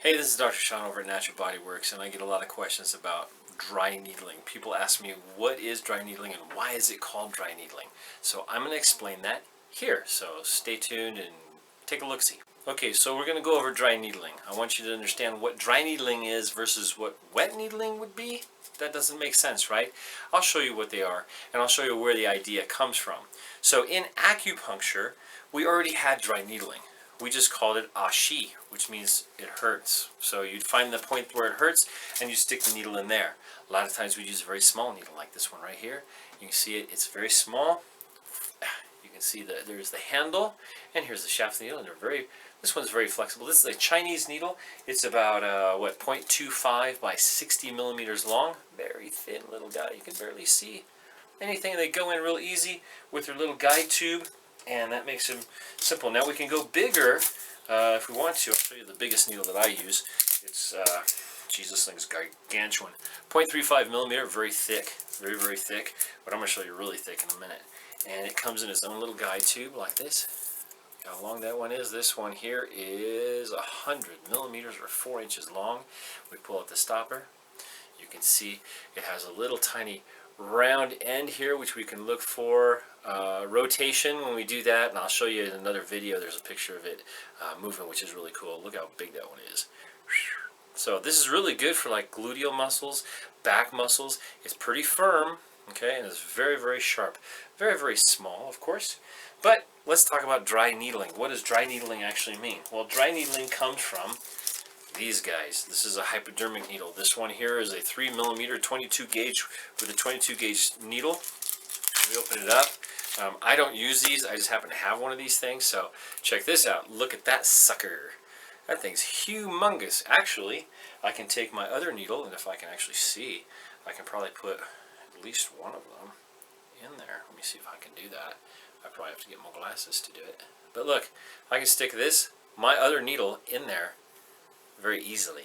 Hey, this is Dr. Sean over at Natural Body Works, and I get a lot of questions about dry needling. People ask me, what is dry needling and why is it called dry needling? So I'm going to explain that here, so stay tuned and take a look-see. Okay, so we're going to go over dry needling. I want you to understand what dry needling is versus what wet needling would be. That doesn't make sense, right? I'll show you what they are, and I'll show you where the idea comes from. So in acupuncture, we already had dry needling. We just called it ashi, which means it hurts. So you'd find the point where it hurts and you stick the needle in there. A lot of times we use a very small needle like this one right here. You can see it, it's very small. You can see that there's the handle and here's the shaft of the needle, and this one's very flexible. This is a Chinese needle. It's about 0.25 by 60 millimeters long. Very thin little guy. You can barely see anything. They go in real easy with their little guide tube, and that makes them simple. Now we can go bigger if we want to. I'll show you the biggest needle that I use. It's, geez, this thing's gargantuan. 0.35 millimeter, very thick, very, very thick. But I'm going to show you really thick in a minute. And it comes in its own little guide tube like this. How long that one is? This one here is 100 millimeters or 4 inches long. We pull out the stopper. You can see it has a little tiny round end here, which we can look for rotation when we do that, and I'll show you in another video. There's a picture of it moving, which is really cool. Look how big that one is. So this is really good for like gluteal muscles, back muscles. It's pretty firm, okay, and it's very, very sharp. Very, very small, of course. But let's talk about dry needling. What does dry needling actually mean? Well, dry needling comes from these guys. This is a hypodermic needle. This one here is a 3 millimeter 22 gauge with a 22 gauge needle. We open it up. I don't use these. I just happen to have one of these things. So check this out. Look at that sucker. That thing's humongous. Actually, I can take my other needle, and if I can actually see, I can probably put at least one of them in there. Let me see if I can do that. I probably have to get my glasses to do it. But look, I can stick my other needle in there very easily.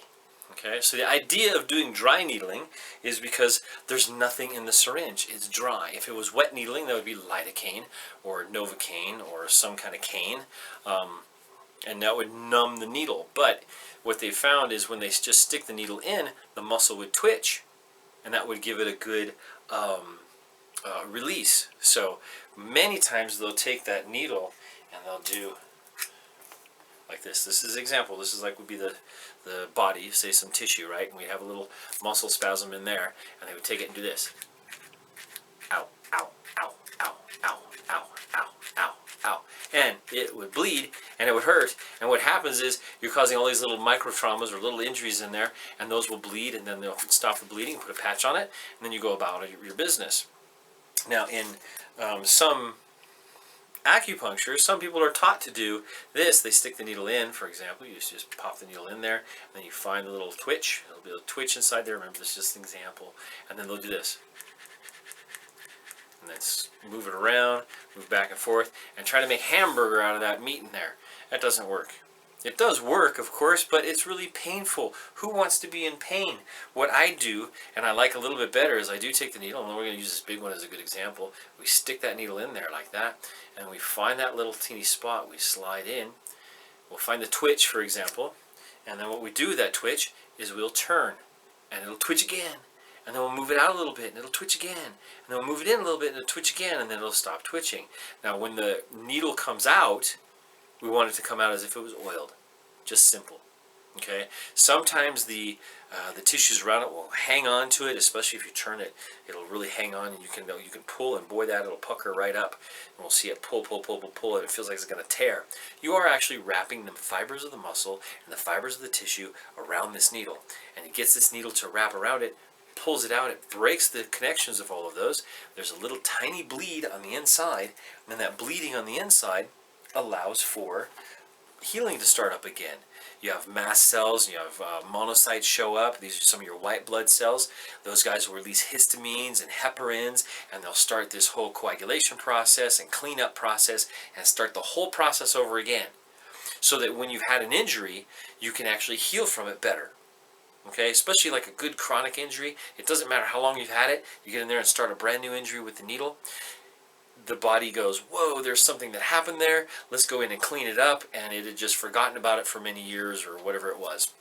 Okay, so the idea of doing dry needling is because there's nothing in the syringe. It's dry. If it was wet needling, that would be lidocaine or novocaine or some kind of cane, and that would numb the needle. But what they found is when they just stick the needle in, the muscle would twitch, and that would give it a good release. So many times they'll take that needle and they'll do like this. This is an example. This is like would be the body, say some tissue, right? And we have a little muscle spasm in there, and they would take it and do this. Ow, ow, ow, ow, ow, ow, ow, ow, ow. And it would bleed, and it would hurt. And what happens is you're causing all these little micro traumas or little injuries in there, and those will bleed, and then they'll stop the bleeding, put a patch on it, and then you go about your business. Now, in some acupuncture, some people are taught to do this. They stick the needle in, for example. You just pop the needle in there, and then you find a little twitch. There'll be a twitch inside there. Remember, this is just an example. And then they'll do this. And then move it around, move back and forth, and try to make hamburger out of that meat in there. That doesn't work. It does work, of course, but it's really painful. Who wants to be in pain? What I do, and I like a little bit better, is I do take the needle, and we're going to use this big one as a good example. We stick that needle in there like that, and we find that little teeny spot. We slide in. We'll find the twitch, for example, and then what we do with that twitch is we'll turn, and it'll twitch again. And then we'll move it out a little bit, and it'll twitch again. And then we'll move it in a little bit, and it'll twitch again, and then it'll stop twitching. Now, when the needle comes out, we want it to come out as if it was oiled. Just simple. Okay? Sometimes the tissues around it will hang on to it, especially if you turn it. It'll really hang on, and you can pull, and boy, it'll pucker right up. And we'll see it pull, and it feels like it's going to tear. You are actually wrapping the fibers of the muscle and the fibers of the tissue around this needle. And it gets this needle to wrap around it, pulls it out, it breaks the connections of all of those. There's a little tiny bleed on the inside, and then that bleeding on the inside allows for healing to start up again. You have mast cells, you have monocytes show up. These are some of your white blood cells. Those guys will release histamines and heparins, and they'll start this whole coagulation process and cleanup process and start the whole process over again. So that when you've had an injury, you can actually heal from it better. Okay, especially like a good chronic injury. It doesn't matter how long you've had it. You get in there and start a brand new injury with the needle. The body goes, whoa, there's something that happened there. Let's go in and clean it up. And it had just forgotten about it for many years or whatever it was.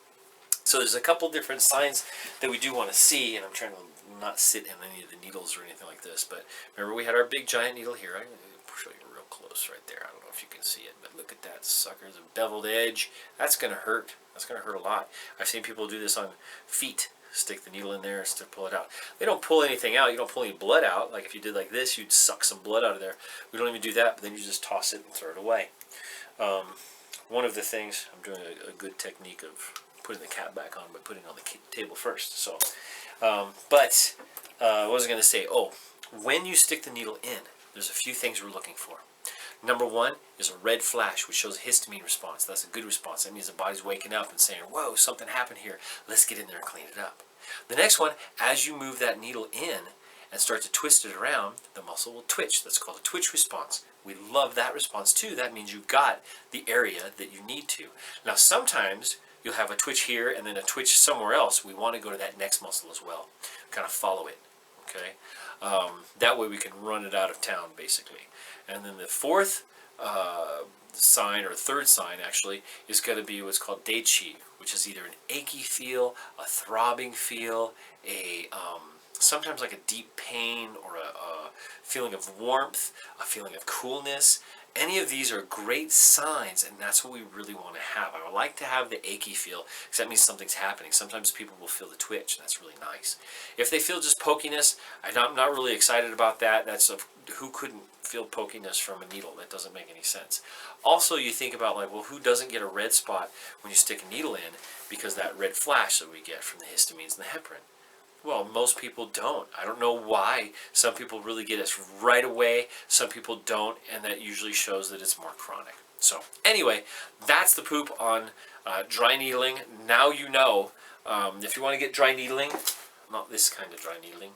So there's a couple different signs that we do want to see, and I'm trying to not sit in any of the needles or anything like this, but remember we had our big giant needle here. I'm going to show you real close right there. I don't know if you can see it, but look at that sucker. There's a beveled edge. That's going to hurt. That's going to hurt a lot. I've seen people do this on feet. Stick the needle in there and pull it out. They don't pull anything out. You don't pull any blood out. Like if you did like this, you'd suck some blood out of there. We don't even do that, but then you just toss it and throw it away. One of the things, I'm doing a good technique of putting the cap back on by putting it on the table first. So, what was I going to say? Oh, when you stick the needle in, there's a few things we're looking for. Number one is a red flash, which shows a histamine response. That's a good response. That means the body's waking up and saying, whoa, something happened here. Let's get in there and clean it up. The next one, as you move that needle in and start to twist it around, the muscle will twitch. That's called a twitch response. We love that response too. That means you got the area that you need to. Now sometimes you'll have a twitch here and then a twitch somewhere else. We want to go to that next muscle as well. Kind of follow it. Okay? That way we can run it out of town basically. And then the fourth sign, or third sign actually, is going to be what's called daichi, which is either an achy feel, a throbbing feel, a sometimes like a deep pain, or a feeling of warmth, a feeling of coolness. Any of these are great signs, and that's what we really want to have. I would like to have the achy feel, because that means something's happening. Sometimes people will feel the twitch, and that's really nice. If they feel just pokiness, I'm not really excited about that. Who couldn't feel pokiness from a needle? That doesn't make any sense. Also, you think about like, well, who doesn't get a red spot when you stick a needle in because that red flash that we get from the histamines and the heparin? Well, most people don't. I don't know why. Some people really get it right away. Some people don't, and that usually shows that it's more chronic. So anyway, that's the poop on dry needling. Now you know. If you want to get dry needling, not this kind of dry needling,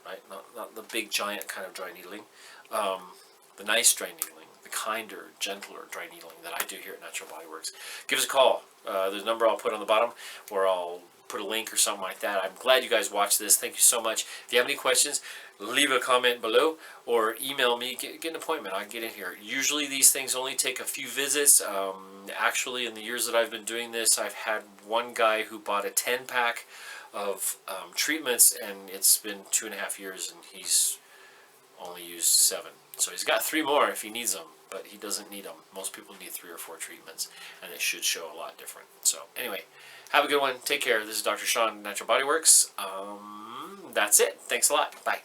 right? Not the big giant kind of dry needling. The nice dry needling, the kinder, gentler dry needling that I do here at Natural Body Works. Give us a call. There's a number I'll put on the bottom, or I'll put a link or something like that. I'm glad you guys watched this. Thank you so much. If you have any questions, leave a comment below or email me. Get an appointment. I can get in here. Usually these things only take a few visits. Actually, in the years that I've been doing this, I've had one guy who bought a 10-pack of treatments, and it's been 2.5 years, and he's only used 7. So he's got 3 more if he needs them, but he doesn't need them. Most people need 3 or 4 treatments, and it should show a lot different. So anyway, have a good one. Take care. This is Dr. Sean, Natural Body Works. That's it. Thanks a lot. Bye.